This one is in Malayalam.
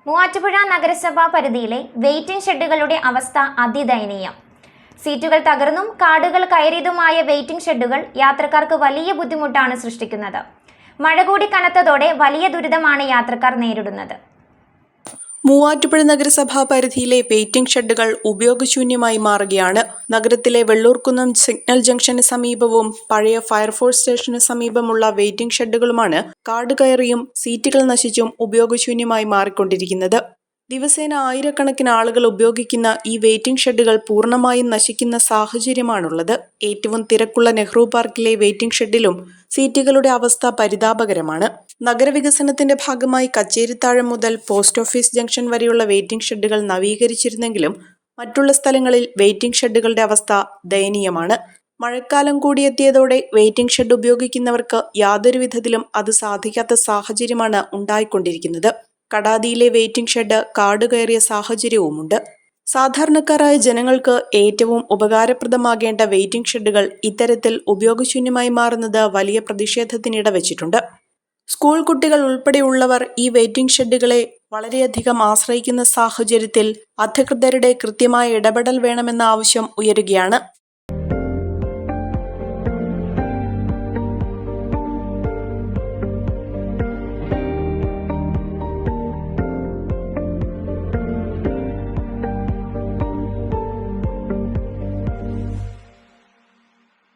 മൂവാറ്റുപുഴ നഗരസഭാ പരിധിയിലെ വെയിറ്റിംഗ് ഷെഡുകളുടെ അവസ്ഥ അതിദയനീയം. സീറ്റുകൾ തകർന്നും കാടുകൾ കയറിയതുമായ വെയിറ്റിംഗ് ഷെഡുകൾ യാത്രക്കാർക്ക് വലിയ ബുദ്ധിമുട്ടാണ് സൃഷ്ടിക്കുന്നത്. മഴ കൂടി കനത്തതോടെ വലിയ ദുരിതമാണ് യാത്രക്കാർ നേരിടുന്നത്. മൂവാറ്റുപുഴ നഗരസഭാ പരിധിയിലെ വെയിറ്റിംഗ് ഷെഡുകൾ ഉപയോഗശൂന്യമായി മാറുകയാണ്. നഗരത്തിലെ വെള്ളൂർക്കുന്നം സിഗ്നൽ ജംഗ്ഷന് സമീപവും പഴയ ഫയർഫോഴ്സ് സ്റ്റേഷന് സമീപമുള്ള വെയിറ്റിംഗ് ഷെഡുകളുമാണ് കാട് കയറിയും സീറ്റുകൾ നശിച്ചും ഉപയോഗശൂന്യമായി മാറിക്കൊണ്ടിരിക്കുന്നത്. ദിവസേന ആയിരക്കണക്കിന് ആളുകൾ ഉപയോഗിക്കുന്ന ഈ വെയിറ്റിംഗ് ഷെഡുകൾ പൂർണ്ണമായും നശിക്കുന്ന സാഹചര്യമാണുള്ളത്. ഏറ്റവും തിരക്കുള്ള നെഹ്റു പാർക്കിലെ വെയിറ്റിംഗ് ഷെഡിലും സീറ്റുകളുടെ അവസ്ഥ പരിതാപകരമാണ്. നഗരവികസനത്തിന്റെ ഭാഗമായി കച്ചേരിത്താഴം മുതൽ പോസ്റ്റ് ഓഫീസ് ജംഗ്ഷൻ വരെയുള്ള വെയിറ്റിംഗ് ഷെഡുകൾ നവീകരിച്ചിരുന്നെങ്കിലും മറ്റുള്ള സ്ഥലങ്ങളിൽ വെയിറ്റിംഗ് ഷെഡുകളുടെ അവസ്ഥ ദയനീയമാണ്. മഴക്കാലം കൂടിയെത്തിയതോടെ വെയിറ്റിംഗ് ഷെഡ് ഉപയോഗിക്കുന്നവർക്ക് യാതൊരു വിധത്തിലും അത് സാധിക്കാത്ത സാഹചര്യമാണ് ഉണ്ടായിക്കൊണ്ടിരിക്കുന്നത്. കടാതിയിലെ വെയിറ്റിംഗ് ഷെഡ് കാടുകയറിയ സാഹചര്യവുമുണ്ട്. സാധാരണക്കാരായ ജനങ്ങൾക്ക് ഏറ്റവും ഉപകാരപ്രദമാകേണ്ട വെയിറ്റിംഗ് ഷെഡുകൾ ഇത്തരത്തിൽ ഉപയോഗശൂന്യമായി മാറുന്നത് വലിയ പ്രതിഷേധത്തിനിടവച്ചിട്ടുണ്ട്. സ്കൂൾ കുട്ടികൾ ഉൾപ്പെടെയുള്ളവർ ഈ വെയിറ്റിംഗ് ഷെഡുകളെ വളരെയധികം ആശ്രയിക്കുന്ന സാഹചര്യത്തിൽ അധികൃതരുടെ കൃത്യമായ ഇടപെടൽ വേണമെന്ന ആവശ്യം ഉയരുകയാണ്.